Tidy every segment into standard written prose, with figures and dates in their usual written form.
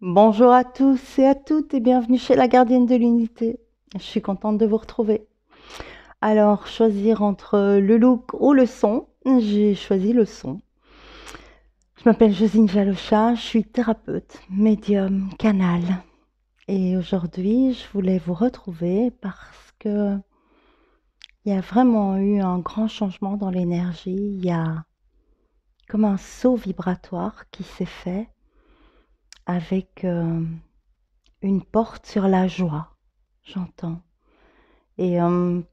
Bonjour à tous et à toutes et bienvenue chez la gardienne de l'unité. Je suis contente de vous retrouver. Alors, choisir entre le look ou le son, j'ai choisi le son. Je m'appelle Josine Jalocha, je suis thérapeute, médium, canal. Et aujourd'hui, je voulais vous retrouver parce que il y a vraiment eu un grand changement dans l'énergie. Il y a comme un saut vibratoire qui s'est fait avec une porte sur la joie, j'entends. Et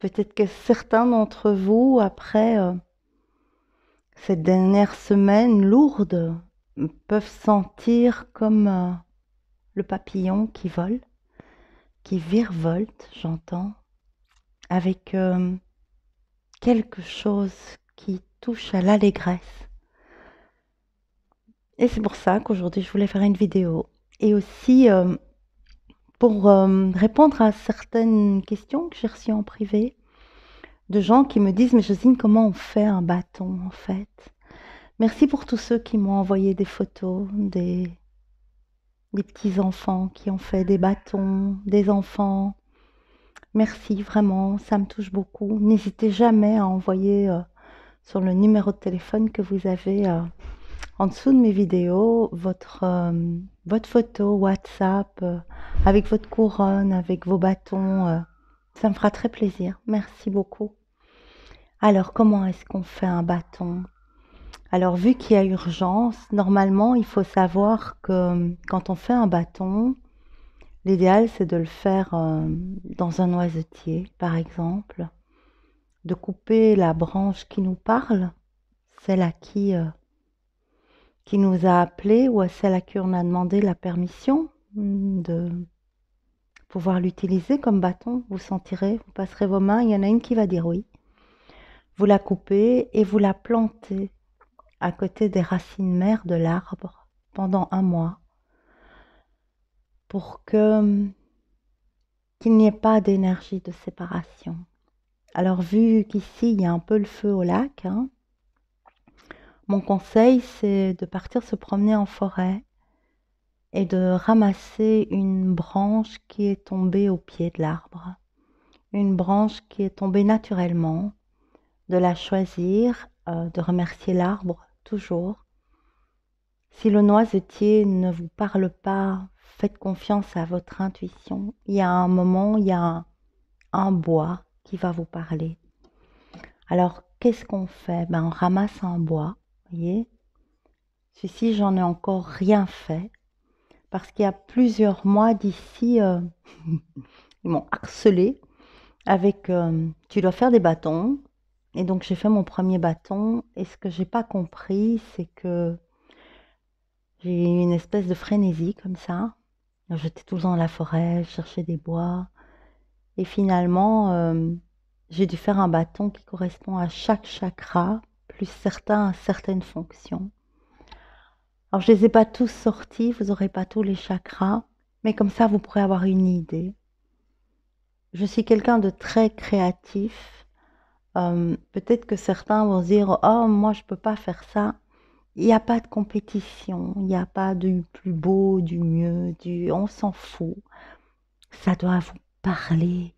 peut-être que certains d'entre vous, après cette dernière semaine lourde, peuvent sentir comme le papillon qui vole, qui virevolte, j'entends, avec quelque chose qui touche à l'allégresse. Et c'est pour ça qu'aujourd'hui, je voulais faire une vidéo. Et aussi pour répondre à certaines questions que j'ai reçues en privé, de gens qui me disent, mais Josine, comment on fait un bâton en fait? Merci pour tous ceux qui m'ont envoyé des photos, des petits-enfants qui ont fait des bâtons, des enfants. Merci, vraiment, ça me touche beaucoup. N'hésitez jamais à envoyer sur le numéro de téléphone que vous avez en dessous de mes vidéos votre photo WhatsApp avec votre couronne, avec vos bâtons. Ça me fera très plaisir. Merci beaucoup. Alors, comment est-ce qu'on fait un bâton? Alors, vu qu'il y a urgence, normalement, il faut savoir que quand on fait un bâton, l'idéal, c'est de le faire dans un noisetier, par exemple, de couper la branche qui nous parle, celle à qui nous a appelé ou à celle à qui on a demandé la permission de pouvoir l'utiliser comme bâton. Vous sentirez, vous passerez vos mains, il y en a une qui va dire oui. Vous la coupez et vous la plantez à côté des racines mères de l'arbre pendant un mois pour qu'il n'y ait pas d'énergie de séparation. Alors vu qu'ici il y a un peu le feu au lac, hein, mon conseil c'est de partir se promener en forêt et de ramasser une branche qui est tombée au pied de l'arbre, une branche qui est tombée naturellement, de la choisir, de remercier l'arbre toujours. Si le noisetier ne vous parle pas, faites confiance à votre intuition. Il y a un moment, il y a un bois qui va vous parler. Alors, qu'est-ce qu'on fait? On ramasse un bois, voyez. Celui-ci, j'en ai encore rien fait parce qu'il y a plusieurs mois d'ici, ils m'ont harcelé avec tu dois faire des bâtons. Et donc, j'ai fait mon premier bâton. Et ce que j'ai pas compris, c'est que j'ai eu une espèce de frénésie comme ça. J'étais tout le temps dans la forêt, je cherchais des bois. Et finalement, j'ai dû faire un bâton qui correspond à chaque chakra, plus certains à certaines fonctions. Alors, je ne les ai pas tous sortis, vous n'aurez pas tous les chakras, mais comme ça, vous pourrez avoir une idée. Je suis quelqu'un de très créatif. Peut-être que certains vont se dire, oh, moi, je ne peux pas faire ça. Il n'y a pas de compétition, il n'y a pas du plus beau, du mieux, on s'en fout. Ça doit vous parler.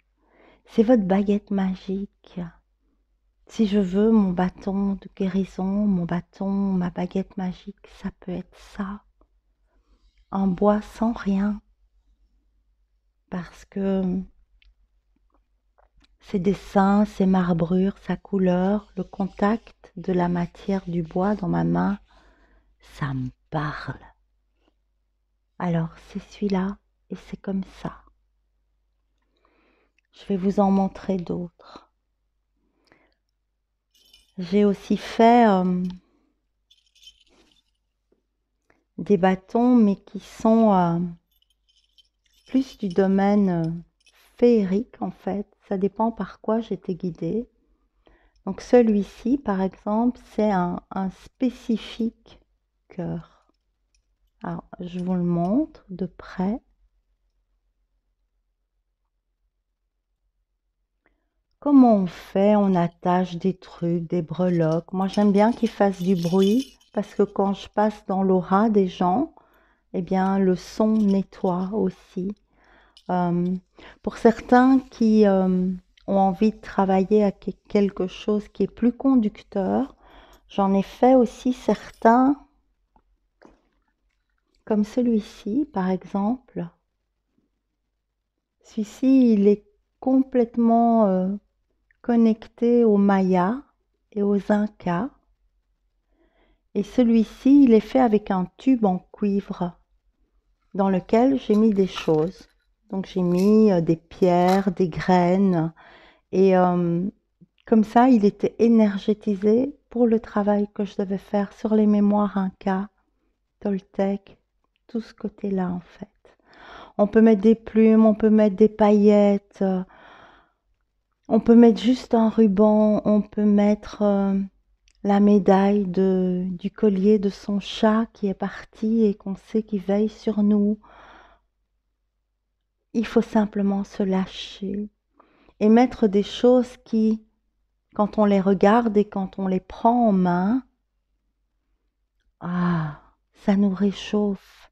C'est votre baguette magique. Si je veux mon bâton de guérison, mon bâton, ma baguette magique, ça peut être ça. En bois sans rien. Parce que ses dessins, ses marbrures, sa couleur, le contact de la matière du bois dans ma main, ça me parle. Alors c'est celui-là et c'est comme ça. Je vais vous en montrer d'autres. J'ai aussi fait des bâtons, mais qui sont plus du domaine féerique en fait. Ça dépend par quoi j'étais guidée. Donc celui-ci, par exemple, c'est un spécifique cœur. Alors, je vous le montre de près. Comment on fait? On attache des trucs, des breloques. Moi, j'aime bien qu'ils fassent du bruit parce que quand je passe dans l'aura des gens, eh bien, le son nettoie aussi. Pour certains qui ont envie de travailler à quelque chose qui est plus conducteur, j'en ai fait aussi certains, comme celui-ci, par exemple. Celui-ci, il est complètement connecté aux Mayas et aux Incas. Et celui-ci, il est fait avec un tube en cuivre dans lequel j'ai mis des choses. Donc j'ai mis des pierres, des graines. Et comme ça, il était énergétisé pour le travail que je devais faire sur les mémoires Inca, Toltec, tout ce côté-là en fait. On peut mettre des plumes, on peut mettre des paillettes, on peut mettre juste un ruban, on peut mettre la médaille du collier de son chat qui est parti et qu'on sait qu'il veille sur nous. Il faut simplement se lâcher et mettre des choses qui, quand on les regarde et quand on les prend en main, ça nous réchauffe,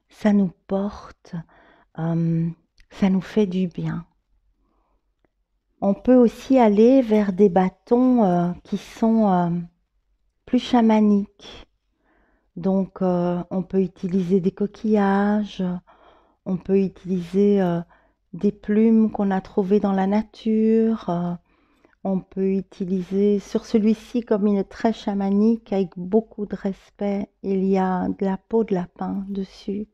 ça nous porte, ça nous fait du bien. On peut aussi aller vers des bâtons qui sont plus chamaniques. Donc, on peut utiliser des coquillages, on peut utiliser des plumes qu'on a trouvées dans la nature. On peut utiliser, sur celui-ci, comme il est très chamanique, avec beaucoup de respect, il y a de la peau de lapin dessus.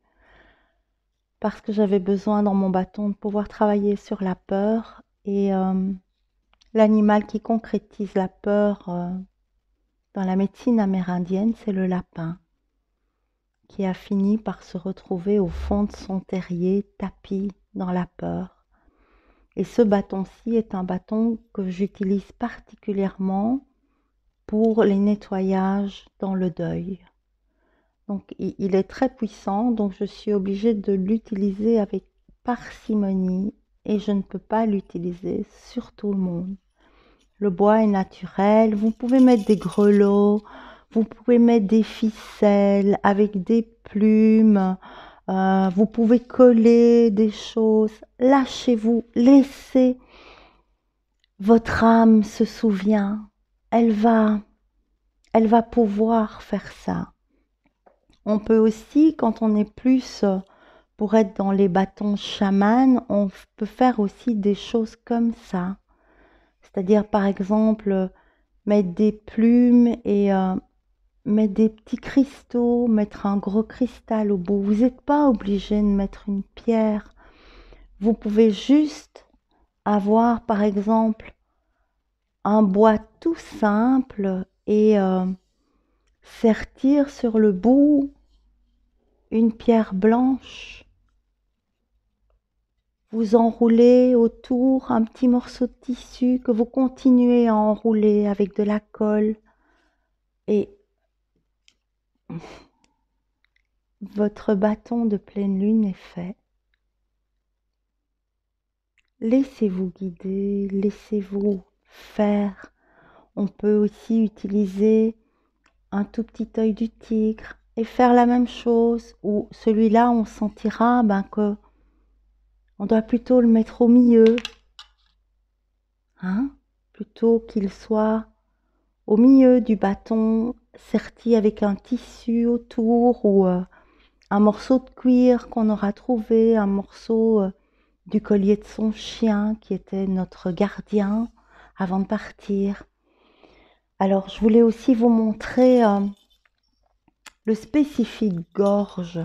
Parce que j'avais besoin dans mon bâton de pouvoir travailler sur la peur. Et l'animal qui concrétise la peur dans la médecine amérindienne, c'est le lapin, qui a fini par se retrouver au fond de son terrier, tapi dans la peur. Et ce bâton-ci est un bâton que j'utilise particulièrement pour les nettoyages dans le deuil. Donc il est très puissant, donc je suis obligée de l'utiliser avec parcimonie et je ne peux pas l'utiliser sur tout le monde. Le bois est naturel, vous pouvez mettre des grelots, vous pouvez mettre des ficelles avec des plumes, vous pouvez coller des choses, lâchez-vous, laissez votre âme se souvient, elle va pouvoir faire ça. On peut aussi, quand on est plus pour être dans les bâtons chamans, on peut faire aussi des choses comme ça. C'est-à-dire, par exemple, mettre des plumes et mettre des petits cristaux, mettre un gros cristal au bout. Vous n'êtes pas obligé de mettre une pierre. Vous pouvez juste avoir, par exemple, un bois tout simple et sertir sur le bout une pierre blanche. Vous enroulez autour un petit morceau de tissu que vous continuez à enrouler avec de la colle et votre bâton de pleine lune est fait. Laissez-vous guider, laissez-vous faire. On peut aussi utiliser un tout petit œil du tigre et faire la même chose, ou celui-là on sentira que on doit plutôt le mettre au milieu, plutôt qu'il soit au milieu du bâton, serti avec un tissu autour ou un morceau de cuir qu'on aura trouvé, un morceau du collier de son chien qui était notre gardien avant de partir. Alors je voulais aussi vous montrer le spécifique gorge.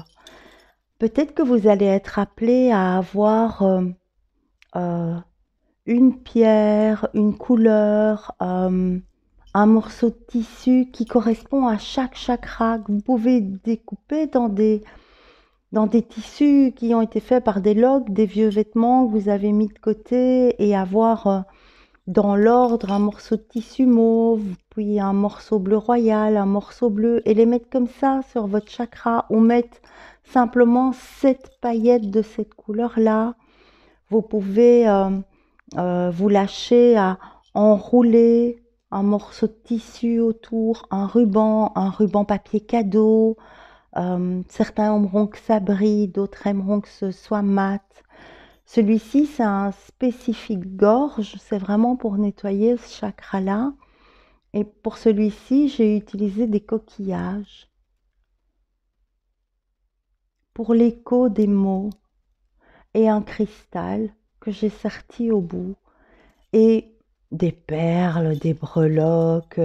Peut-être que vous allez être appelé à avoir une pierre, une couleur, un morceau de tissu qui correspond à chaque chakra que vous pouvez découper dans des tissus qui ont été faits par des logs, des vieux vêtements que vous avez mis de côté et avoir dans l'ordre un morceau de tissu mauve, puis un morceau bleu royal, un morceau bleu et les mettre comme ça sur votre chakra ou mettre simplement 7 paillettes de cette couleur-là. Vous pouvez vous lâcher à enrouler un morceau de tissu autour, un ruban papier cadeau, Certains aimeront que ça brille, d'autres aimeront que ce soit mat. Celui-ci, c'est un spécifique gorge, c'est vraiment pour nettoyer ce chakra-là. Et pour celui-ci, j'ai utilisé des coquillages pour l'écho des mots et un cristal que j'ai serti au bout. Et des perles, des breloques,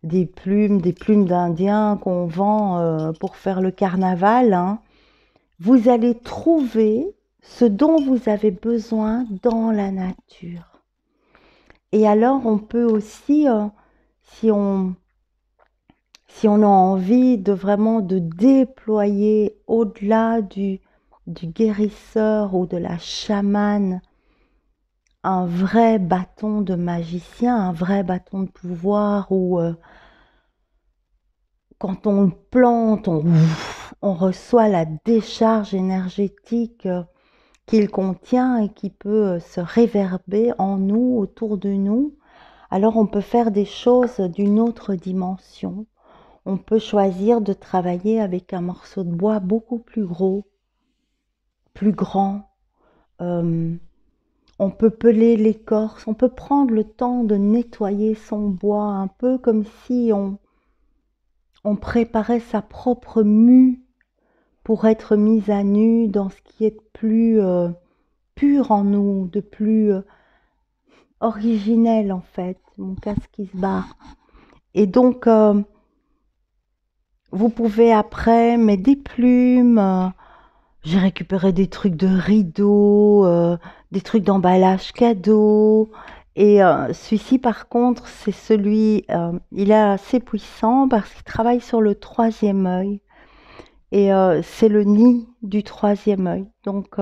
des plumes d'Indien qu'on vend pour faire le carnaval, hein. Vous allez trouver ce dont vous avez besoin dans la nature. Et alors, on peut aussi, si on a envie de vraiment de déployer au-delà du guérisseur ou de la chamane, un vrai bâton de magicien, un vrai bâton de pouvoir où quand on le plante, on reçoit la décharge énergétique qu'il contient et qui peut se réverber en nous, autour de nous. Alors on peut faire des choses d'une autre dimension. On peut choisir de travailler avec un morceau de bois beaucoup plus gros, plus grand. On peut peler l'écorce, on peut prendre le temps de nettoyer son bois, un peu comme si on préparait sa propre mue pour être mise à nu dans ce qui est de plus pur en nous, de plus originel en fait. Mon casque qui se barre. Et donc, vous pouvez après mettre des plumes. J'ai récupéré des trucs de rideaux, des trucs d'emballage cadeau. Et celui-ci, par contre, c'est celui, il est assez puissant parce qu'il travaille sur le troisième œil. Et c'est le nid du troisième œil. Donc,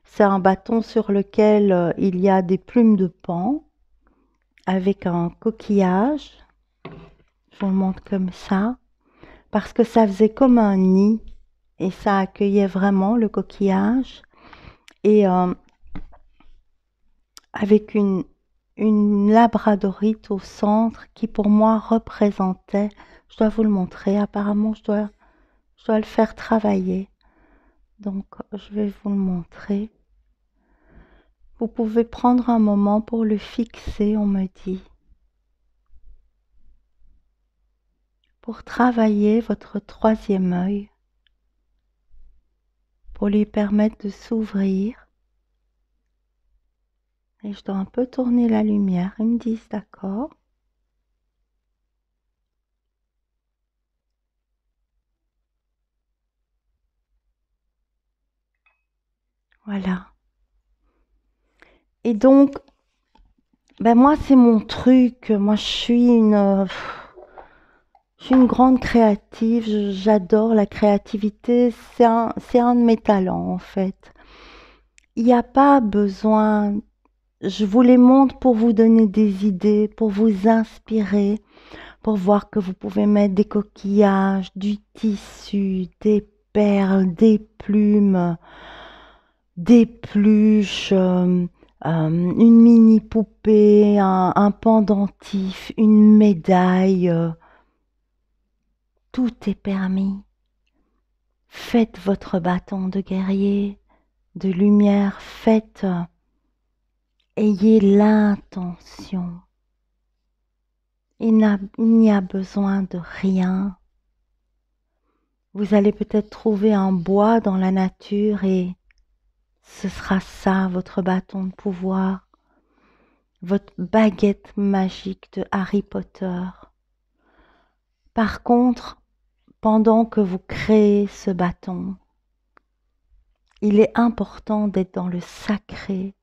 c'est un bâton sur lequel il y a des plumes de paon avec un coquillage. Je vous le montre comme ça. Parce que ça faisait comme un nid. Et ça accueillait vraiment le coquillage. Et avec une labradorite au centre qui pour moi représentait, je dois vous le montrer, apparemment je dois le faire travailler. Donc je vais vous le montrer. Vous pouvez prendre un moment pour le fixer, on me dit. Pour travailler votre troisième œil, pour lui permettre de s'ouvrir. Et je dois un peu tourner la lumière. Ils me disent d'accord. Voilà. Et donc, ben moi c'est mon truc. Moi je suis une grande créative. J'adore la créativité. C'est un de mes talents en fait. Il n'y a pas besoin. Je vous les montre pour vous donner des idées, pour vous inspirer, pour voir que vous pouvez mettre des coquillages, du tissu, des perles, des plumes, des pluches, une mini poupée, un pendentif, une médaille. Tout est permis. Faites votre bâton de guerrier, de lumière, ayez l'intention. Il n'y a besoin de rien. Vous allez peut-être trouver un bois dans la nature et ce sera ça, votre bâton de pouvoir, votre baguette magique de Harry Potter. Par contre, pendant que vous créez ce bâton, il est important d'être dans le sacré,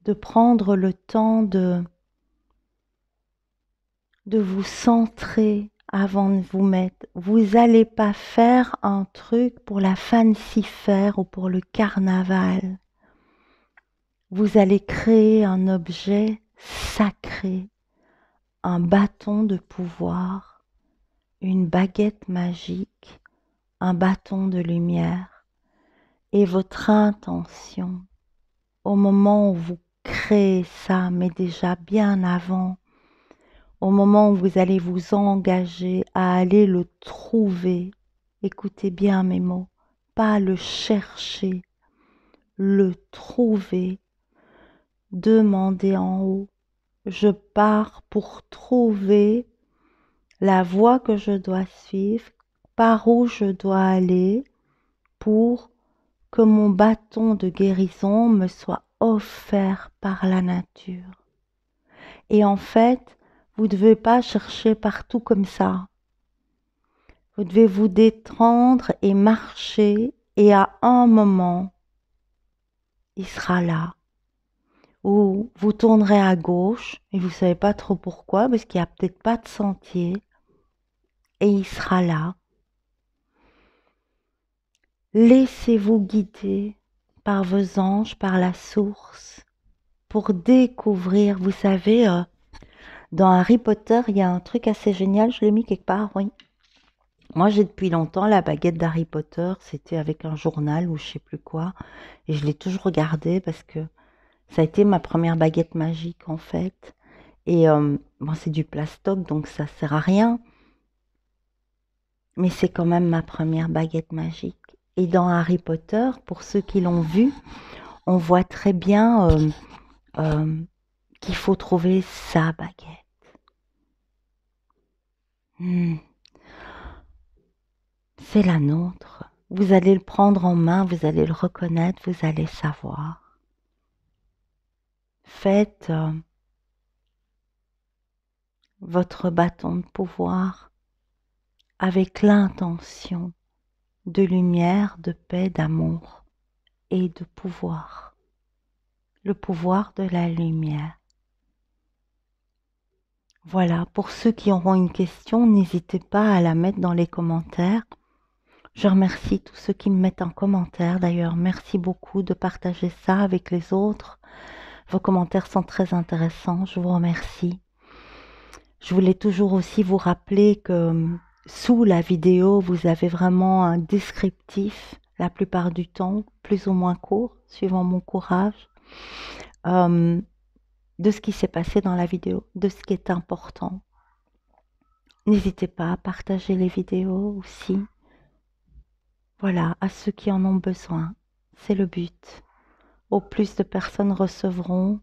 de prendre le temps de vous centrer avant de vous mettre. Vous n'allez pas faire un truc pour la fancy fair ou pour le carnaval. Vous allez créer un objet sacré, un bâton de pouvoir, une baguette magique, un bâton de lumière. Et votre intention, au moment où vous créez ça, mais déjà bien avant, au moment où vous allez vous engager à aller le trouver, écoutez bien mes mots, pas le chercher, le trouver, demander en haut. Je pars pour trouver la voie que je dois suivre, par où je dois aller pour que mon bâton de guérison me soit offert par la nature. Et en fait, vous ne devez pas chercher partout comme ça. Vous devez vous détendre et marcher, et à un moment, il sera là. Ou vous tournerez à gauche, et vous ne savez pas trop pourquoi, parce qu'il n'y a peut-être pas de sentier, et il sera là. Laissez-vous guider par vos anges, par la source, pour découvrir, vous savez, dans Harry Potter, il y a un truc assez génial, je l'ai mis quelque part, oui. Moi, j'ai depuis longtemps la baguette d'Harry Potter, c'était avec un journal ou je sais plus quoi, et je l'ai toujours regardée parce que ça a été ma première baguette magique en fait. Et bon, c'est du plastoc, donc ça sert à rien, mais c'est quand même ma première baguette magique. Et dans Harry Potter, pour ceux qui l'ont vu, on voit très bien qu'il faut trouver sa baguette. C'est la nôtre. Vous allez le prendre en main, vous allez le reconnaître, vous allez savoir. Faites votre bâton de pouvoir avec l'intention de lumière, de paix, d'amour et de pouvoir. Le pouvoir de la lumière. Voilà, pour ceux qui auront une question, n'hésitez pas à la mettre dans les commentaires. Je remercie tous ceux qui me mettent en commentaire. D'ailleurs, merci beaucoup de partager ça avec les autres. Vos commentaires sont très intéressants. Je vous remercie. Je voulais toujours aussi vous rappeler que sous la vidéo, vous avez vraiment un descriptif, la plupart du temps, plus ou moins court, suivant mon courage, de ce qui s'est passé dans la vidéo, de ce qui est important. N'hésitez pas à partager les vidéos aussi. Voilà, à ceux qui en ont besoin. C'est le but. Au plus de personnes recevront,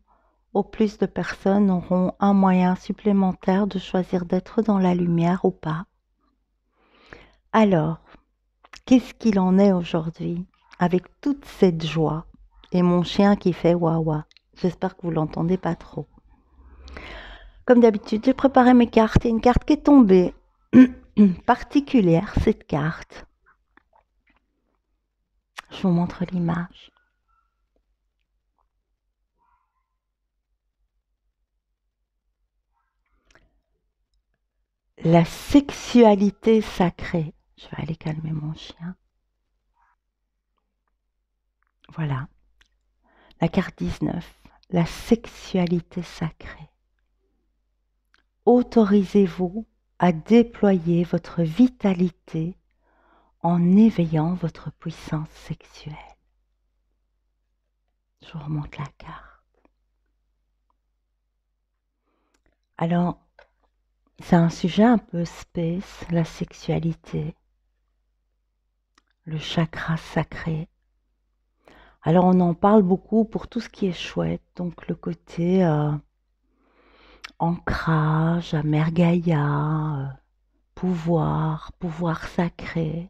au plus de personnes auront un moyen supplémentaire de choisir d'être dans la lumière ou pas. Alors, qu'est-ce qu'il en est aujourd'hui avec toute cette joie et mon chien qui fait wawa? J'espère que vous l'entendez pas trop. Comme d'habitude, j'ai préparé mes cartes et une carte qui est tombée. Particulière, cette carte. Je vous montre l'image. La sexualité sacrée. Je vais aller calmer mon chien. Voilà. La carte 19. La sexualité sacrée. Autorisez-vous à déployer votre vitalité en éveillant votre puissance sexuelle. Je vous remonte la carte. Alors, c'est un sujet un peu space, la sexualité, le chakra sacré. Alors, on en parle beaucoup pour tout ce qui est chouette, donc le côté ancrage, Mère Gaïa, pouvoir sacré.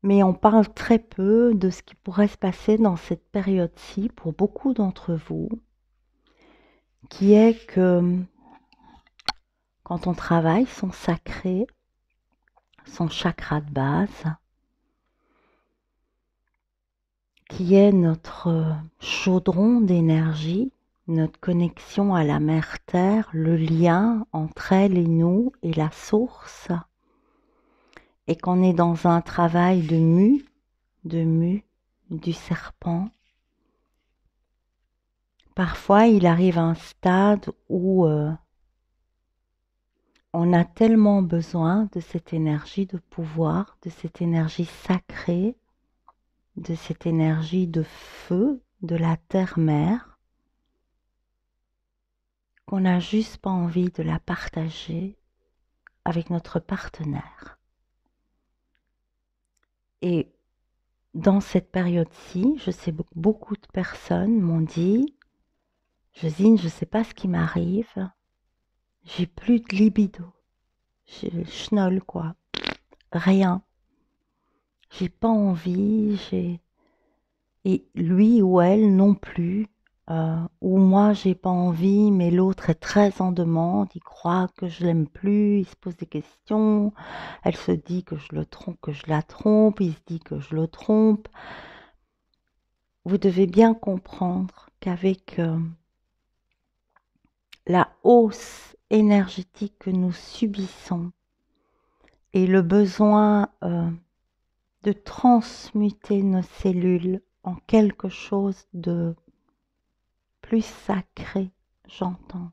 Mais on parle très peu de ce qui pourrait se passer dans cette période-ci pour beaucoup d'entre vous, qui est que quand on travaille son sacré, son chakra de base, qui est notre chaudron d'énergie, notre connexion à la mère Terre, le lien entre elle et nous et la source, et qu'on est dans un travail de mue du serpent. Parfois, il arrive un stade où on a tellement besoin de cette énergie de pouvoir, de cette énergie sacrée, de cette énergie de feu de la terre-mère, qu'on n'a juste pas envie de la partager avec notre partenaire. Et dans cette période-ci, je sais beaucoup de personnes m'ont dit, Josine, je ne sais pas ce qui m'arrive, j'ai plus de libido. Je schnoll quoi, rien. J'ai pas envie, et lui ou elle non plus. Ou moi j'ai pas envie, mais l'autre est très en demande, il croit que je l'aime plus, il se pose des questions, elle se dit que je le trompe, que je la trompe, il se dit que je le trompe. Vous devez bien comprendre qu'avec la hausse énergétique que nous subissons et le besoin de transmuter nos cellules en quelque chose de plus sacré, j'entends.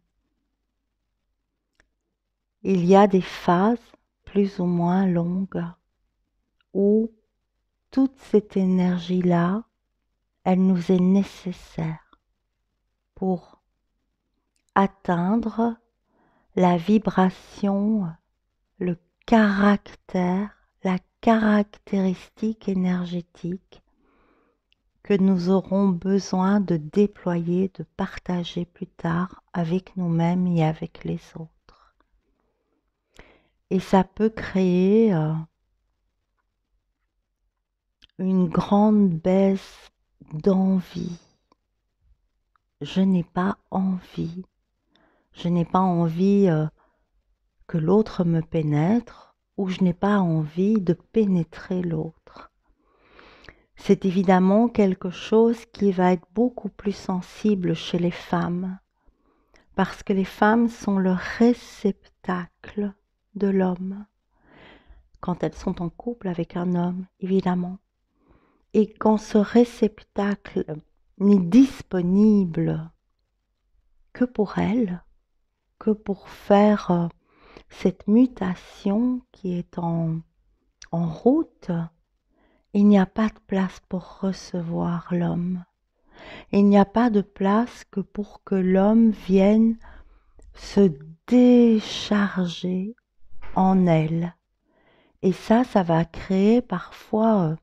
Il y a des phases plus ou moins longues où toute cette énergie-là, elle nous est nécessaire pour atteindre la vibration, le caractère, la caractéristique énergétique que nous aurons besoin de déployer, de partager plus tard avec nous-mêmes et avec les autres. Et ça peut créer une grande baisse d'envie. Je n'ai pas envie. Je n'ai pas envie que l'autre me pénètre ou je n'ai pas envie de pénétrer l'autre. C'est évidemment quelque chose qui va être beaucoup plus sensible chez les femmes parce que les femmes sont le réceptacle de l'homme quand elles sont en couple avec un homme, évidemment. Et quand ce réceptacle n'est disponible que pour elles, que pour faire cette mutation qui est en route, il n'y a pas de place pour recevoir l'homme. Il n'y a pas de place que pour que l'homme vienne se décharger en elle. Et ça va créer parfois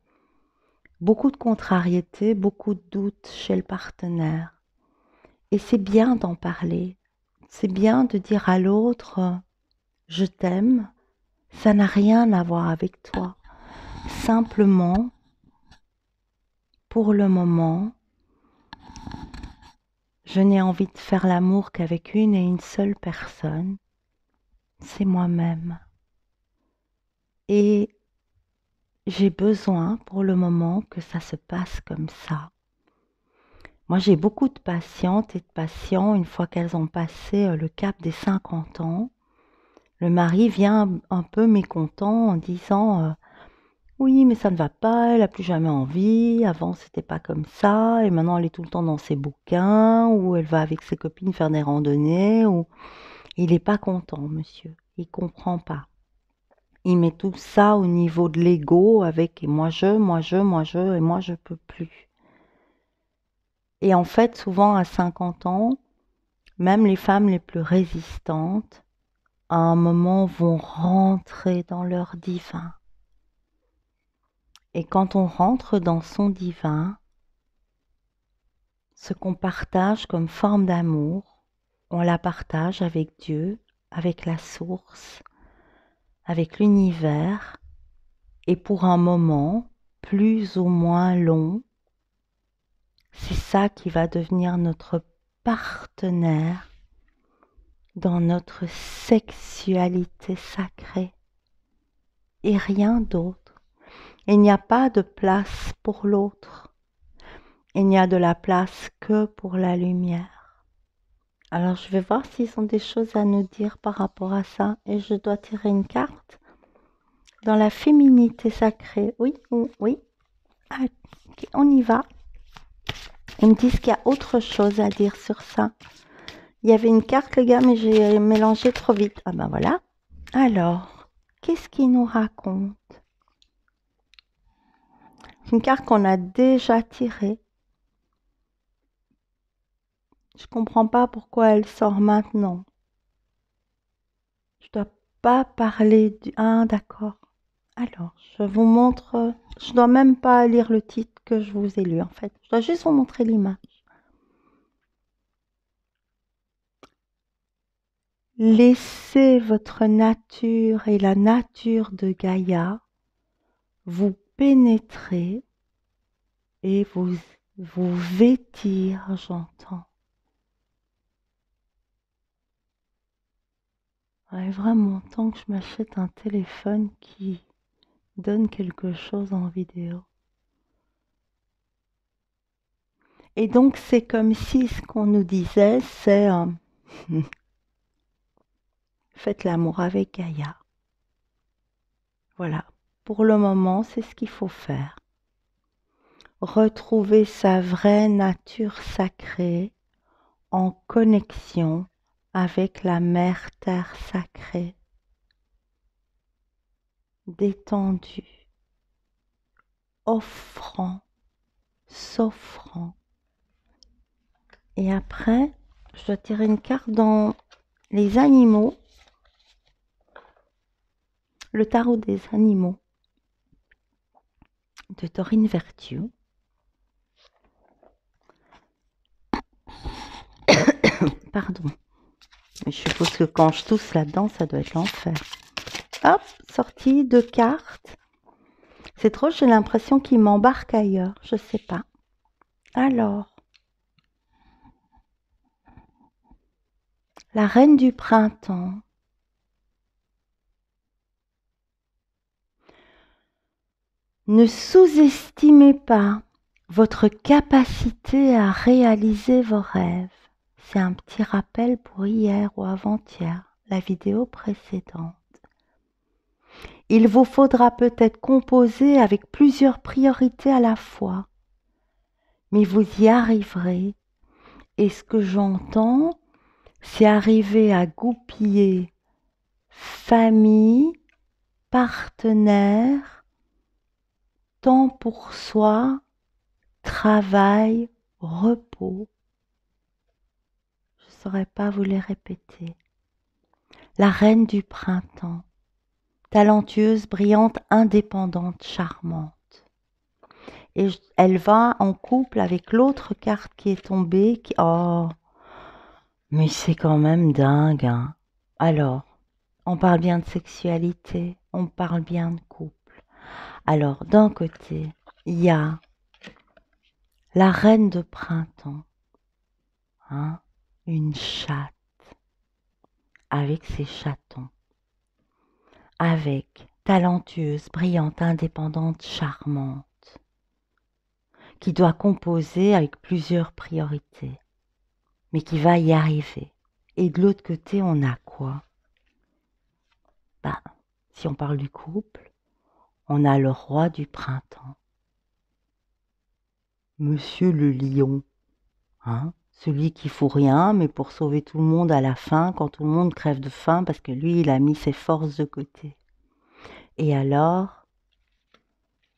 beaucoup de contrariétés, beaucoup de doutes chez le partenaire. Et c'est bien d'en parler. C'est bien de dire à l'autre, je t'aime, ça n'a rien à voir avec toi. Simplement, pour le moment, je n'ai envie de faire l'amour qu'avec une et une seule personne, c'est moi-même. Et j'ai besoin pour le moment que ça se passe comme ça. Moi, j'ai beaucoup de patientes et de patients, une fois qu'elles ont passé le cap des 50 ans, le mari vient un peu mécontent en disant oui, mais ça ne va pas, elle n'a plus jamais envie, avant c'était pas comme ça, et maintenant elle est tout le temps dans ses bouquins, ou elle va avec ses copines faire des randonnées, ou il n'est pas content, monsieur, il comprend pas. Il met tout ça au niveau de l'ego avec et moi je, et moi je peux plus. Et en fait, souvent à 50 ans, même les femmes les plus résistantes, à un moment vont rentrer dans leur divin. Et quand on rentre dans son divin, ce qu'on partage comme forme d'amour, on la partage avec Dieu, avec la source, avec l'univers, et pour un moment, plus ou moins long, c'est ça qui va devenir notre partenaire dans notre sexualité sacrée, et rien d'autre. Il n'y a pas de place pour l'autre. Il n'y a de la place que pour la lumière. Alors je vais voir s'ils ont des choses à nous dire par rapport à ça. Et je dois tirer une carte. Dans la féminité sacrée. Oui, oui, oui. Ah, okay, on y va. Ils me disent qu'il y a autre chose à dire sur ça. Il y avait une carte, les gars, mais j'ai mélangé trop vite. Ah ben voilà. Alors, qu'est-ce qu'il nous raconte? Une carte qu'on a déjà tirée. Je comprends pas pourquoi elle sort maintenant. Je dois pas parler du... Ah, d'accord. Alors, je vous montre Je dois même pas lire le titre que je vous ai lu en fait. Je dois juste vous montrer l'image. Laissez votre nature et la nature de Gaïa vous pénétrer et vous vêtir, j'entends. Ouais, vraiment, tant que je m'achète un téléphone qui donne quelque chose en vidéo. Et donc, c'est comme si ce qu'on nous disait, c'est faites l'amour avec Gaïa. Voilà. Pour le moment, c'est ce qu'il faut faire. Retrouver sa vraie nature sacrée en connexion avec la mère terre sacrée, détendue, offrant, s'offrant. Et après, je dois tirer une carte dans les animaux, le tarot des animaux de Dorine Virtue. Pardon. Mais je suppose que quand je tousse là-dedans, ça doit être l'enfer. Hop, sortie 2 cartes. C'est trop, j'ai l'impression qu'il m'embarque ailleurs. Je sais pas. Alors, la reine du printemps. Ne sous-estimez pas votre capacité à réaliser vos rêves. C'est un petit rappel pour hier ou avant-hier, la vidéo précédente. Il vous faudra peut-être composer avec plusieurs priorités à la fois, mais vous y arriverez. Et ce que j'entends, c'est arriver à goupiller famille, partenaire, temps pour soi, travail, repos. Je ne saurais pas vous les répéter. La reine du printemps, talentueuse, brillante, indépendante, charmante. Et elle va en couple avec l'autre carte qui est tombée. Oh, mais c'est quand même dingue, hein. Alors, on parle bien de sexualité, on parle bien de couple. Alors, d'un côté, il y a la reine de printemps, hein, une chatte avec ses chatons, avec talentueuse, brillante, indépendante, charmante, qui doit composer avec plusieurs priorités, mais qui va y arriver. Et de l'autre côté, on a quoi? Bah, si on parle du couple, on a le roi du printemps, Monsieur le lion, hein, celui qui fout rien, mais pour sauver tout le monde à la fin, quand tout le monde crève de faim, parce que lui, il a mis ses forces de côté. Et alors,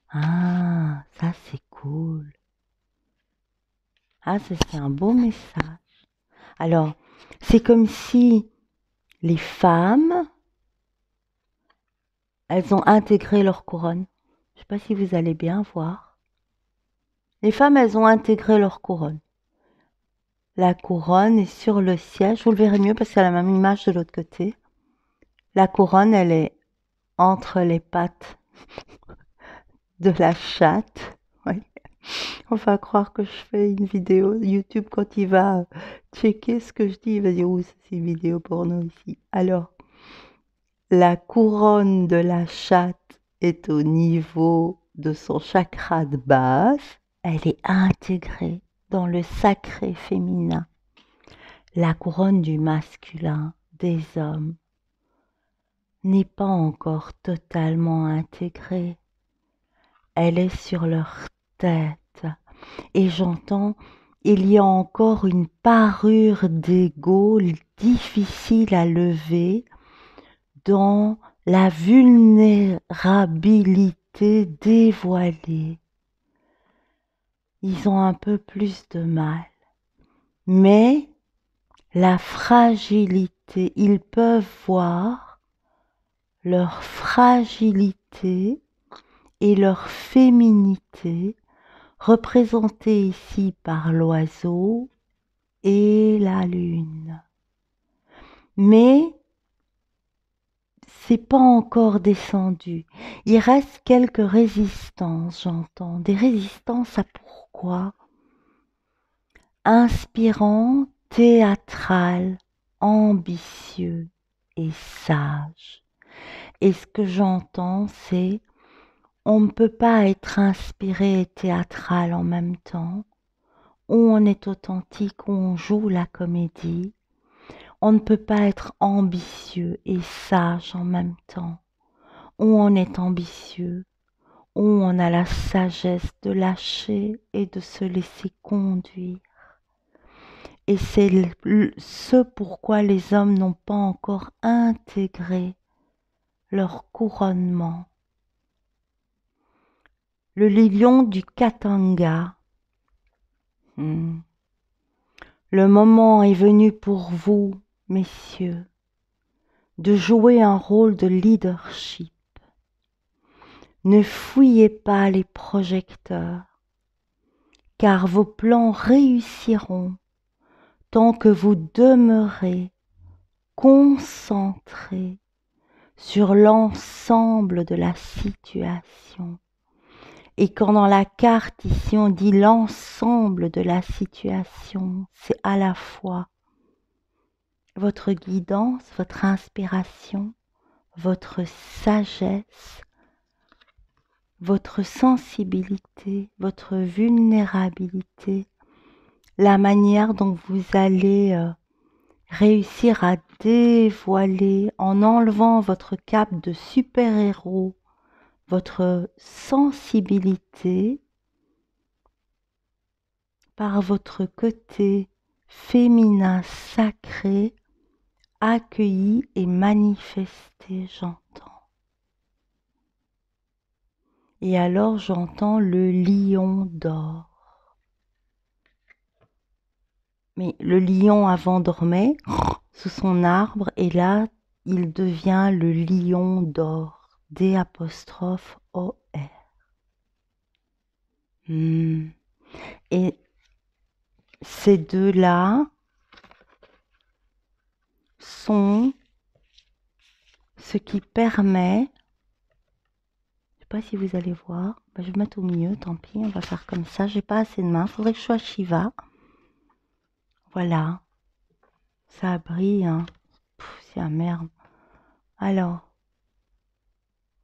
ah, ça c'est cool. Ah, ça c'est un beau message. Alors, c'est comme si les femmes, elles ont intégré leur couronne. Je ne sais pas si vous allez bien voir. Les femmes, elles ont intégré leur couronne. La couronne est sur le siège. Vous le verrez mieux parce qu'il y a la même image de l'autre côté. La couronne, elle est entre les pattes de la chatte. Oui. On va croire que je fais une vidéo YouTube quand il va checker ce que je dis. Il va dire, c'est une vidéo porno ici. Alors, la couronne de la chatte est au niveau de son chakra de base. Elle est intégrée dans le sacré féminin. La couronne du masculin, des hommes, n'est pas encore totalement intégrée. Elle est sur leur tête. Et j'entends, il y a encore une parure d'ego difficile à lever dans la vulnérabilité dévoilée. Ils ont un peu plus de mal. Mais la fragilité, ils peuvent voir leur fragilité et leur féminité, représentée ici par l'oiseau et la lune. Mais c'est pas encore descendu. Il reste quelques résistances, j'entends. Des résistances à pourquoi? Inspirant, théâtral, ambitieux et sage. Et ce que j'entends, c'est on ne peut pas être inspiré et théâtral en même temps, où on est authentique, où on joue la comédie. On ne peut pas être ambitieux et sage en même temps, où on est ambitieux, où on a la sagesse de lâcher et de se laisser conduire. Et c'est ce pourquoi les hommes n'ont pas encore intégré leur couronnement. Le lion du Katanga. Le moment est venu pour vous, messieurs, de jouer un rôle de leadership. Ne fouillez pas les projecteurs, car vos plans réussiront tant que vous demeurez concentrés sur l'ensemble de la situation. Et quand dans la carte ici on dit l'ensemble de la situation, c'est à la fois votre guidance, votre inspiration, votre sagesse, votre sensibilité, votre vulnérabilité, la manière dont vous allez réussir à dévoiler en enlevant votre cape de super-héros, votre sensibilité par votre côté féminin sacré, accueilli et manifesté, j'entends. Et alors j'entends le lion d'or. Mais le lion avant dormait sous son arbre et là il devient le lion d'or. D''O''R. Et ces deux-là sont ce qui permet, je sais pas si vous allez voir, je vais mettre au milieu, tant pis, on va faire comme ça, j'ai pas assez de mains, faudrait que je sois Shiva. Voilà, ça brille, hein. C'est la merde. Alors,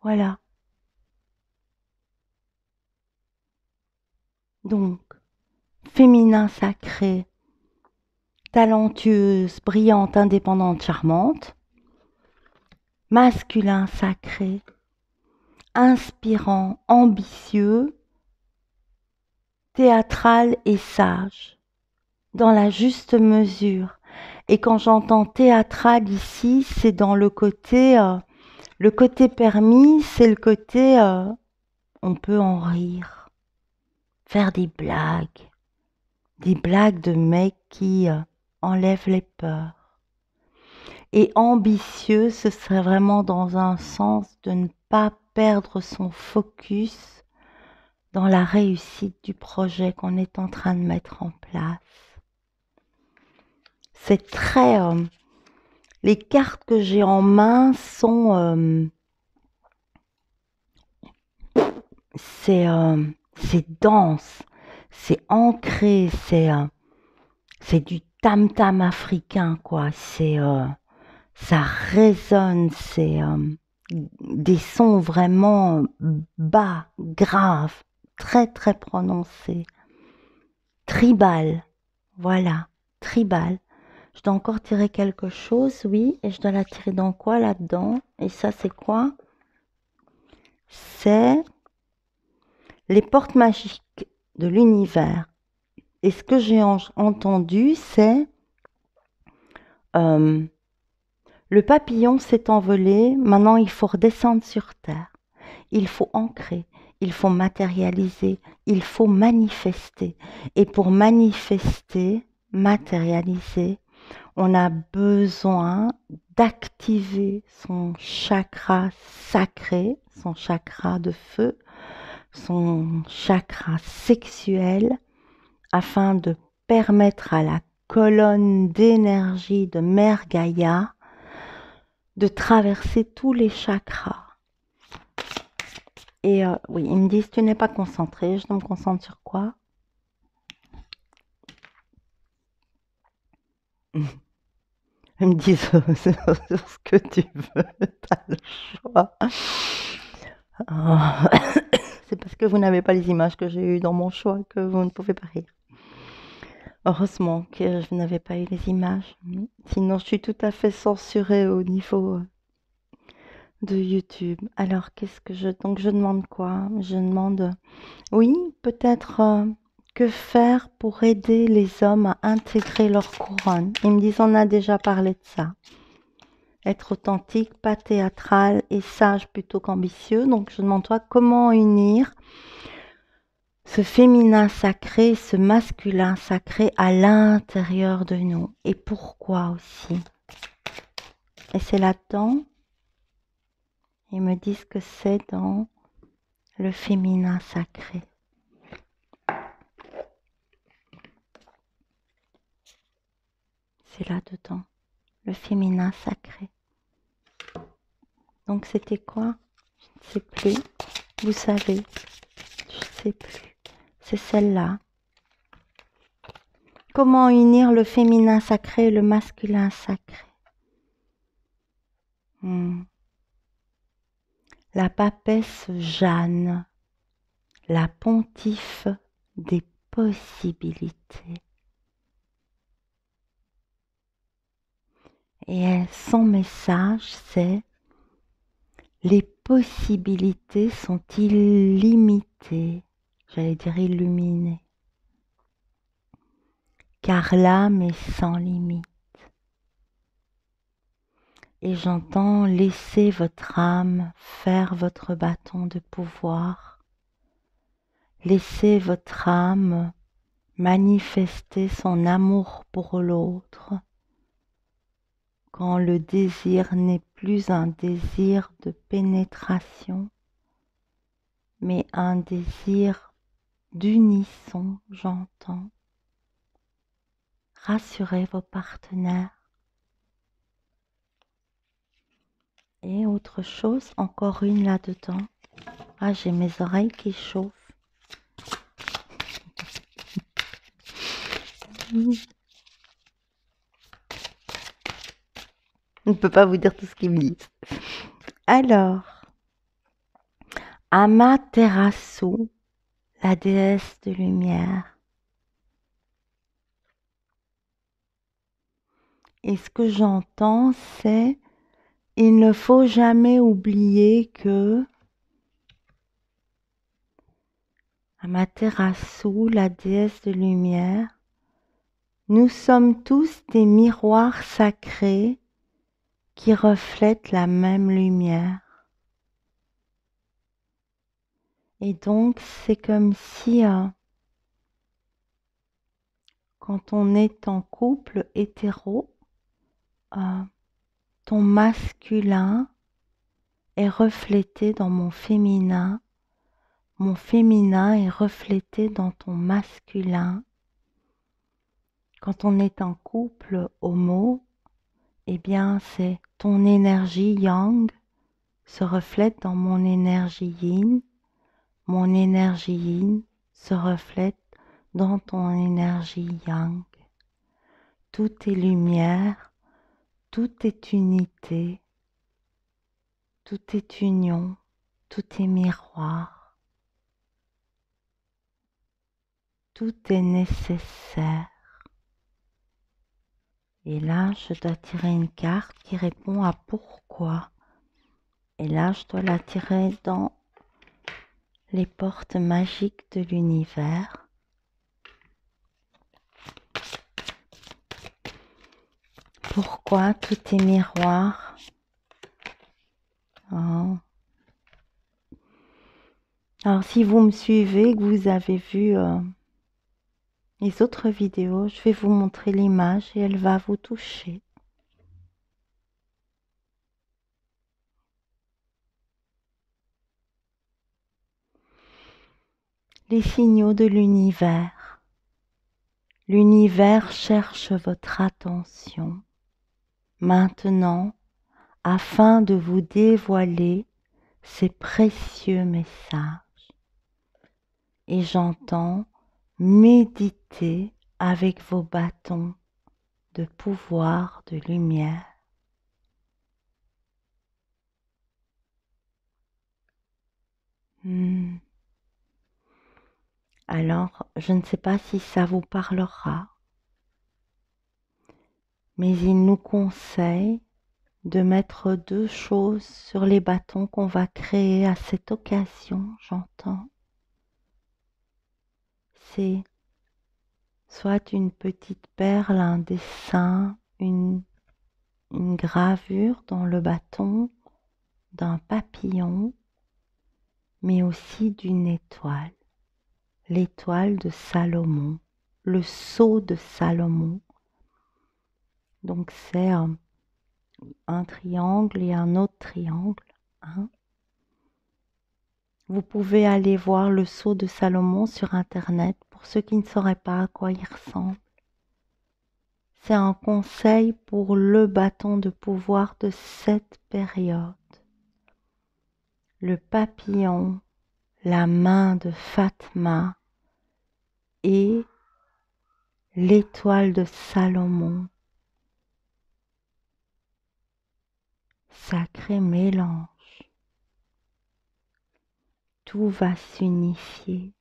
voilà. Donc, féminin sacré, talentueuse, brillante, indépendante, charmante. Masculin sacré, inspirant, ambitieux, théâtral et sage, dans la juste mesure. Et quand j'entends théâtral ici, c'est dans le côté permis, c'est le côté on peut en rire, faire des blagues de mecs qui enlèvent les peurs. Et ambitieux, ce serait vraiment dans un sens de ne pas perdre son focus dans la réussite du projet qu'on est en train de mettre en place. C'est très... les cartes que j'ai en main sont... c'est dense, c'est ancré, c'est du tam-tam africain, quoi. Ça résonne, c'est des sons vraiment bas, graves, très très prononcés. Tribal, voilà, tribal. Je dois encore tirer quelque chose, oui, et je dois la tirer dans quoi là-dedans? Et ça, c'est quoi? C'est les portes magiques de l'univers. Et ce que j'ai entendu, c'est le papillon s'est envolé, maintenant il faut redescendre sur terre. Il faut ancrer, il faut matérialiser, il faut manifester. Et pour manifester, matérialiser, on a besoin d'activer son chakra sacré, son chakra de feu, son chakra sexuel afin de permettre à la colonne d'énergie de Mère Gaïa de traverser tous les chakras. Et oui, ils me disent, tu n'es pas concentré, je dois me concentrer sur quoi? Ils me disent sur ce que tu veux, t'as le choix. C'est parce que vous n'avez pas les images que j'ai eues dans mon choix que vous ne pouvez pas rire. Heureusement que je n'avais pas eu les images. Sinon, je suis tout à fait censurée au niveau de YouTube. Alors, qu'est-ce que je... Donc, je demande quoi? Je demande... Oui, peut-être... que faire pour aider les hommes à intégrer leur couronne? Ils me disent, on a déjà parlé de ça. Être authentique, pas théâtral et sage plutôt qu'ambitieux. Donc, je demande toi, comment unir ce féminin sacré, ce masculin sacré à l'intérieur de nous? Et pourquoi aussi? Et c'est là-dedans, ils me disent que c'est dans le féminin sacré. C'est là-dedans, le féminin sacré. Donc c'était quoi? Je ne sais plus. Vous savez, je ne sais plus. C'est celle-là. Comment unir le féminin sacré et le masculin sacré? La papesse Jeanne, la pontife des possibilités. Et son message, c'est: les possibilités sont illimitées, j'allais dire illuminées, car l'âme est sans limite. Et j'entends: laissez votre âme faire votre bâton de pouvoir. Laissez votre âme manifester son amour pour l'autre. Quand le désir n'est plus un désir de pénétration, mais un désir d'unisson, j'entends. Rassurez vos partenaires. Et autre chose, encore une là-dedans. Ah, j'ai mes oreilles qui chauffent. Je ne peux pas vous dire tout ce qu'ils me disent. Alors, Amaterasu, la déesse de lumière. Et ce que j'entends, c'est: il ne faut jamais oublier que Amaterasu, la déesse de lumière, nous sommes tous des miroirs sacrés qui reflètent la même lumière. Et donc, c'est comme si, quand on est en couple hétéro, ton masculin est reflété dans mon féminin est reflété dans ton masculin. Quand on est en couple homo, eh bien, c'est ton énergie yang se reflète dans mon énergie yin se reflète dans ton énergie yang. Tout est lumière, tout est unité, tout est union, tout est miroir, tout est nécessaire. Et là, je dois tirer une carte qui répond à pourquoi. Et là, je dois la tirer dans les portes magiques de l'univers. Pourquoi tout est miroir? Oh. Alors, si vous me suivez, que vous avez vu les autres vidéos, je vais vous montrer l'image et elle va vous toucher. les signaux de l'univers. L'univers cherche votre attention maintenant afin de vous dévoiler ces précieux messages. Et j'entends méditer avec vos bâtons de pouvoir, de lumière. Alors, je ne sais pas si ça vous parlera, mais il nous conseille de mettre 2 choses sur les bâtons qu'on va créer à cette occasion, j'entends. C'est soit une petite perle, un dessin, une gravure dans le bâton d'un papillon, mais aussi d'une étoile, l'étoile de Salomon, le sceau de Salomon. Donc c'est un triangle et un autre triangle. Vous pouvez aller voir le sceau de Salomon sur Internet pour ceux qui ne sauraient pas à quoi il ressemble. C'est un conseil pour le bâton de pouvoir de cette période. Le papillon, la main de Fatma et l'étoile de Salomon. Sacré mélange. Tout va s'unifier.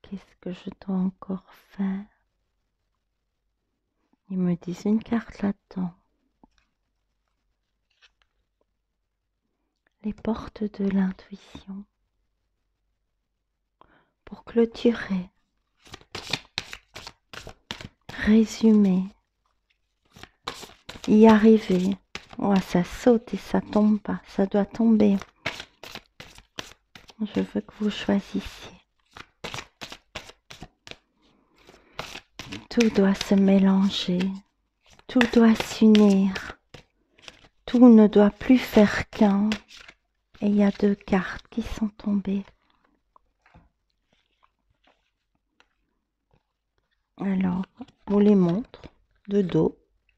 Qu'est-ce que je dois encore faire? Ils me disent une carte là-dedans. Les portes de l'intuition. Pour clôturer, résumer, y arriver. Oh, ça saute et ça tombe pas, ça doit tomber. Je veux que vous choisissiez. Tout doit se mélanger, tout doit s'unir, tout ne doit plus faire qu'un. Et il y a 2 cartes qui sont tombées. Alors, je vous les montre de dos.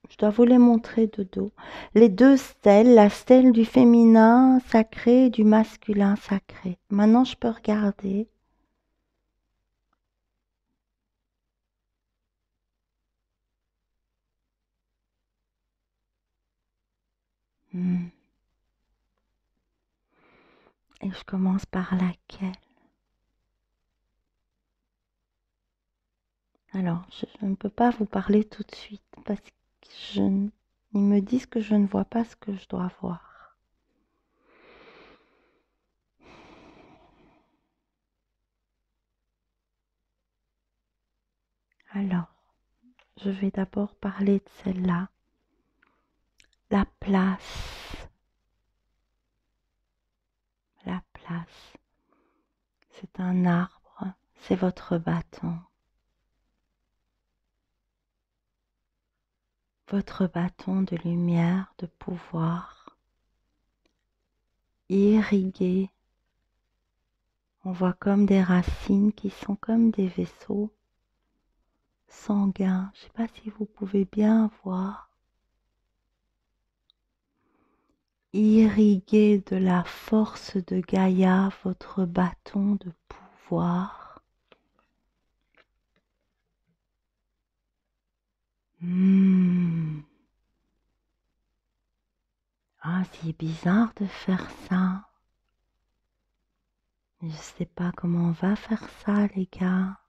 Je dois vous les montrer de dos. Les 2 stèles, la stèle du féminin sacré et du masculin sacré. Maintenant, je peux regarder. Et je commence par laquelle? Alors, je ne peux pas vous parler tout de suite parce qu'ils me disent que je ne vois pas ce que je dois voir. Alors, je vais d'abord parler de celle-là. La place. La place. C'est un arbre, c'est votre bâton. Votre bâton de lumière, de pouvoir, irrigué. On voit comme des racines qui sont comme des vaisseaux sanguins. Je ne sais pas si vous pouvez bien voir. Irrigué de la force de Gaïa, votre bâton de pouvoir. Ah, c'est bizarre de faire ça. Je sais pas comment on va faire ça, les gars.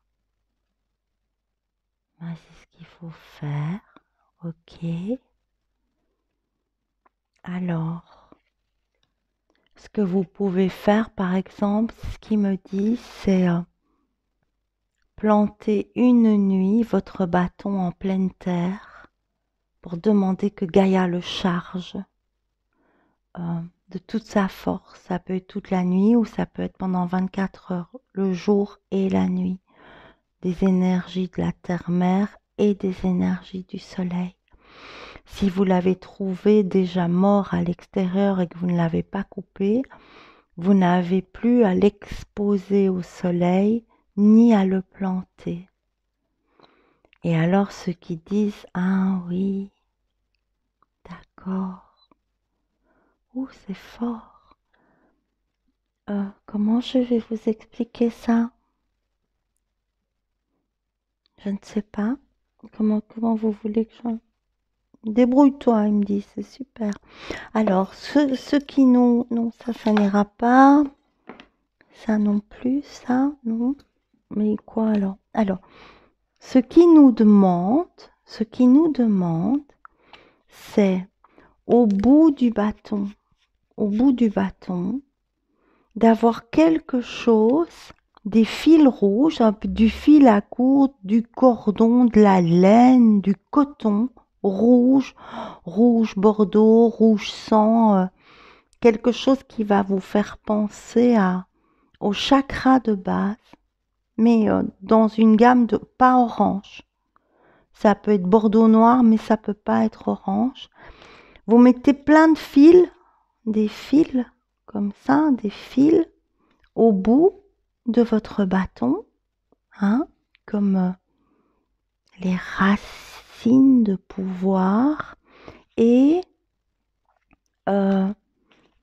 Ben, c'est ce qu'il faut faire. Ok. Alors, ce que vous pouvez faire, par exemple, ce qu'il me dit, c'est planter une nuit votre bâton en pleine terre pour demander que Gaïa le charge de toute sa force. Ça peut être toute la nuit ou ça peut être pendant 24 heures, le jour et la nuit. Des énergies de la terre-mère et des énergies du soleil. Si vous l'avez trouvé déjà mort à l'extérieur et que vous ne l'avez pas coupé, Vous n'avez plus à l'exposer au soleil ni à le planter. Et alors ceux qui disent ah oui, d'accord, ouh c'est fort. Comment je vais vous expliquer ça? Je ne sais pas. Comment vous voulez que je... Débrouille-toi, il me dit, c'est super. Alors, ceux qui nous... Non, ça n'ira pas. Ça non plus, ça, non. Mais quoi alors? Alors, ce qui nous demande, c'est au bout du bâton, d'avoir quelque chose, des fils rouges, du fil à coudre, du cordon, de la laine, du coton rouge, rouge bordeaux, rouge sang, quelque chose qui va vous faire penser au chakra de base, mais dans une gamme de pas orange. Ça peut être bordeaux noir, mais ça peut pas être orange. Vous mettez plein de fils, des fils comme ça, des fils au bout de votre bâton, hein, comme les racines de pouvoir. Et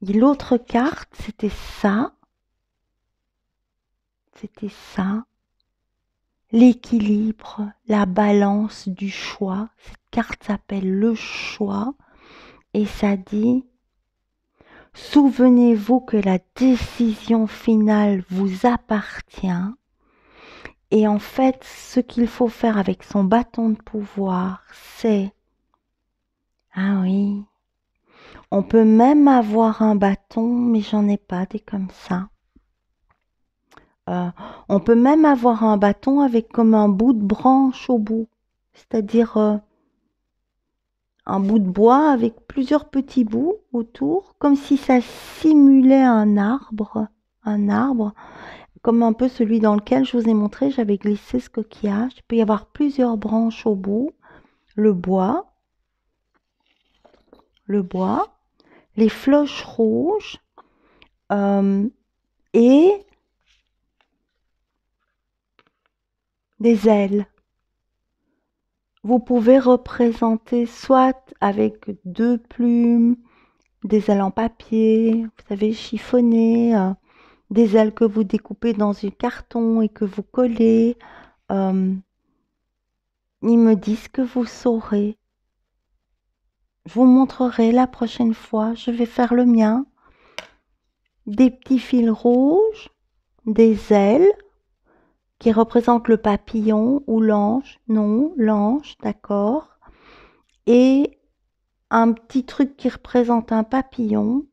l'autre carte, c'était ça, l'équilibre, la balance du choix. Cette carte s'appelle le choix et ça dit, souvenez-vous que la décision finale vous appartient. Et en fait, ce qu'il faut faire avec son bâton de pouvoir, c'est... Ah oui, on peut même avoir un bâton, mais j'en ai pas des comme ça. On peut même avoir un bâton avec comme un bout de branche au bout. C'est-à-dire un bout de bois avec plusieurs petits bouts autour, comme si ça simulait un arbre, comme un peu celui dans lequel je vous ai montré, j'avais glissé ce coquillage. Il peut y avoir plusieurs branches au bout, le bois, les floches rouges et des ailes. Vous pouvez représenter soit avec 2 plumes, des ailes en papier, vous savez, chiffonnées, des ailes que vous découpez dans un carton et que vous collez. Ils me disent que vous saurez. Je vous montrerai la prochaine fois, je vais faire le mien. Des petits fils rouges, des ailes qui représentent le papillon ou l'ange. Non, l'ange, d'accord. Et un petit truc qui représente un papillon.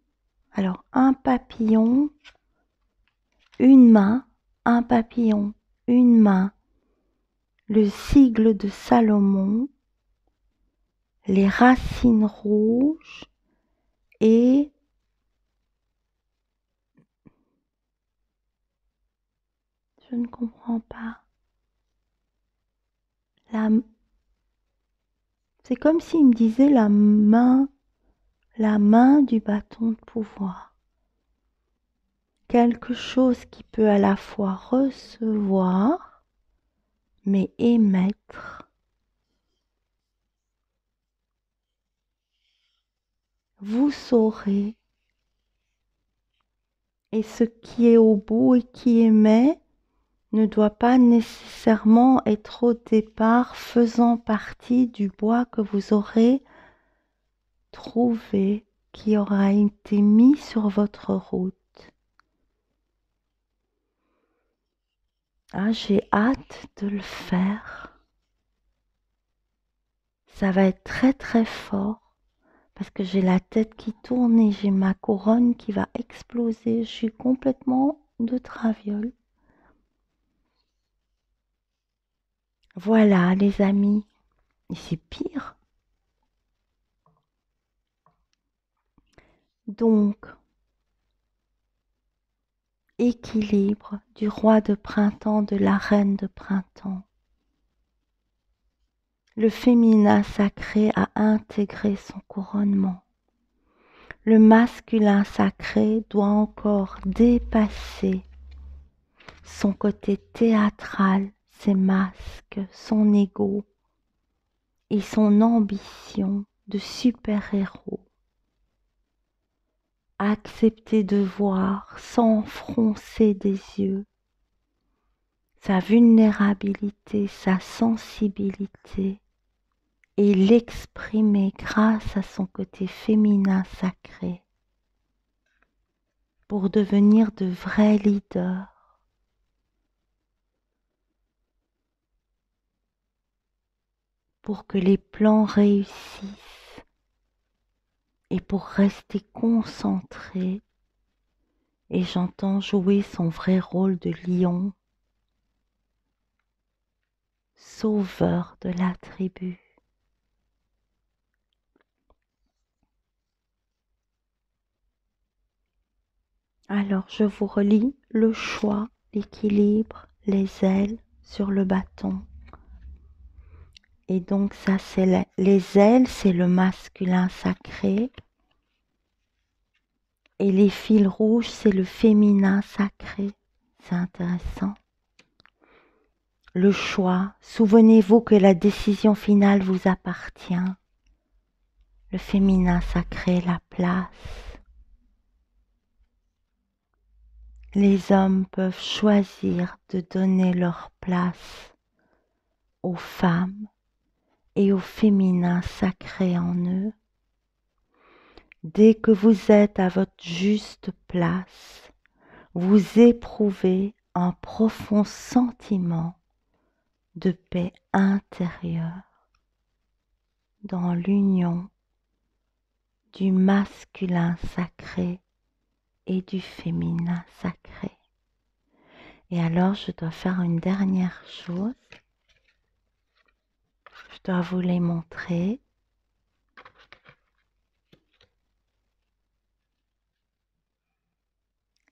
Alors, un papillon, une main, un papillon, une main. Le sigle de Salomon, les racines rouges et je ne comprends pas. C'est comme s'il me disait la main du bâton de pouvoir. Quelque chose qui peut à la fois recevoir, mais émettre. Vous saurez. Et ce qui est au bout et qui émet ne doit pas nécessairement être au départ faisant partie du bois que vous aurez trouvé, qui aura été mis sur votre route. Ah, j'ai hâte de le faire. Ça va être très très fort parce que j'ai la tête qui tourne et j'ai ma couronne qui va exploser. Je suis complètement de traviole. Voilà les amis. Et c'est pire. Donc, équilibre du roi de printemps, de la reine de printemps. Le féminin sacré a intégré son couronnement. le masculin sacré doit encore dépasser son côté théâtral, ses masques, son ego et son ambition de super-héros. Accepter de voir sans froncer des yeux sa vulnérabilité, sa sensibilité et l'exprimer grâce à son côté féminin sacré pour devenir de vrais leaders. Pour que les plans réussissent et pour rester concentré, et j'entends jouer son vrai rôle de lion, sauveur de la tribu. Alors je vous relis le choix, l'équilibre, les ailes sur le bâton. Et donc ça c'est les ailes, c'est le masculin sacré. Et les fils rouges, c'est le féminin sacré. C'est intéressant. Le choix, souvenez-vous que la décision finale vous appartient. Le féminin sacré, la place. Les hommes peuvent choisir de donner leur place aux femmes et au féminin sacré en eux. Dès que vous êtes à votre juste place, vous éprouvez un profond sentiment de paix intérieure dans l'union du masculin sacré et du féminin sacré. Et alors je dois faire une dernière chose. Je dois vous les montrer.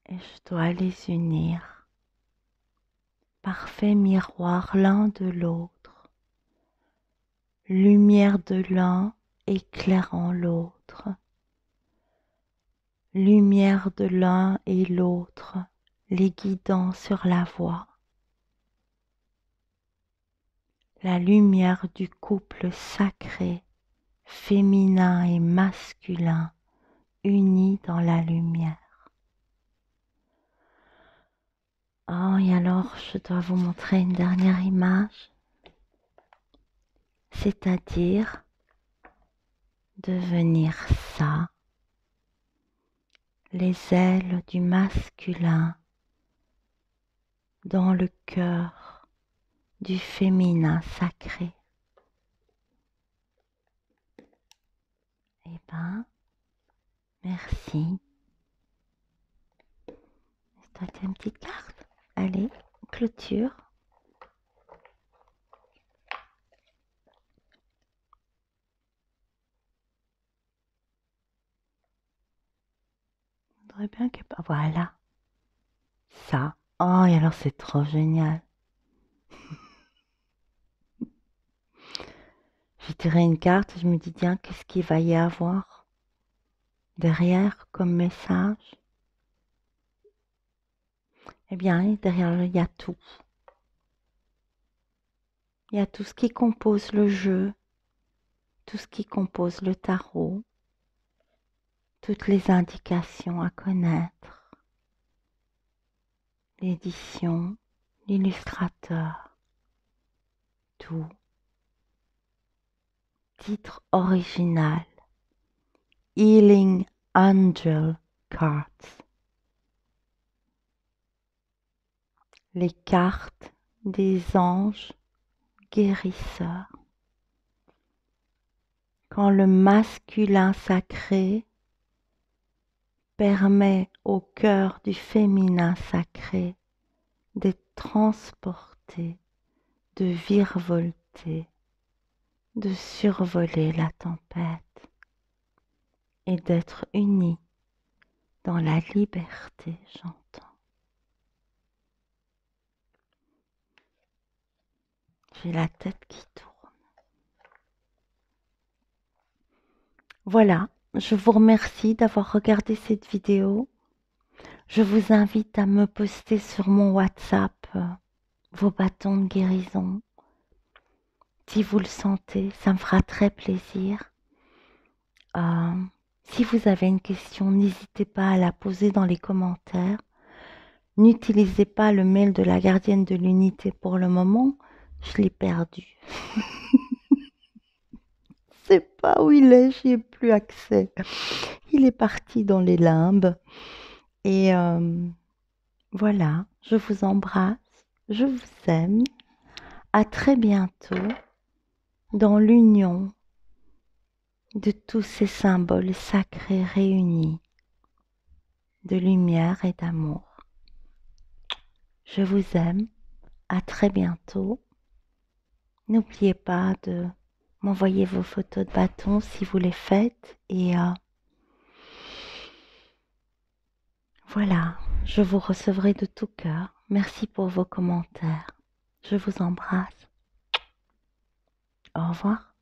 Et je dois les unir. Parfait miroir l'un de l'autre. Lumière de l'un éclairant l'autre. Lumière de l'un et l'autre, les guidant sur la voie. La lumière du couple sacré, féminin et masculin, unis dans la lumière. Oh, et alors, je dois vous montrer une dernière image, c'est-à-dire devenir ça, les ailes du masculin dans le cœur du féminin sacré. Eh ben, merci. Toi, tu as une petite carte? Allez, clôture. Je voudrais bien que... Voilà. Ça. Oh, et alors c'est trop génial. J'ai tiré une carte et je me dis, tiens, qu'est-ce qu'il va y avoir derrière comme message? Eh bien, derrière, il y a tout. Il y a tout ce qui compose le jeu, tout ce qui compose le tarot, toutes les indications à connaître, l'édition, l'illustrateur, tout. Titre original, Healing Angel Cards. Les cartes des anges guérisseurs. Quand le masculin sacré permet au cœur du féminin sacré d'être transporté, de virevolter, de survoler la tempête et d'être unis dans la liberté, j'entends. J'ai la tête qui tourne. Voilà, Je vous remercie d'avoir regardé cette vidéo. Je vous invite à me poster sur mon WhatsApp vos bâtons de guérison. Si vous le sentez, ça me fera très plaisir. Si vous avez une question, n'hésitez pas à la poser dans les commentaires. N'utilisez pas le mail de la gardienne de l'unité pour le moment, je l'ai perdu. Je ne sais pas où il est, j'y ai plus accès. Il est parti dans les limbes. Et voilà, je vous embrasse, je vous aime. À très bientôt dans l'union de tous ces symboles sacrés réunis de lumière et d'amour. Je vous aime, à très bientôt. N'oubliez pas de m'envoyer vos photos de bâtons si vous les faites et voilà, je vous recevrai de tout cœur. Merci pour vos commentaires. Je vous embrasse. Au revoir.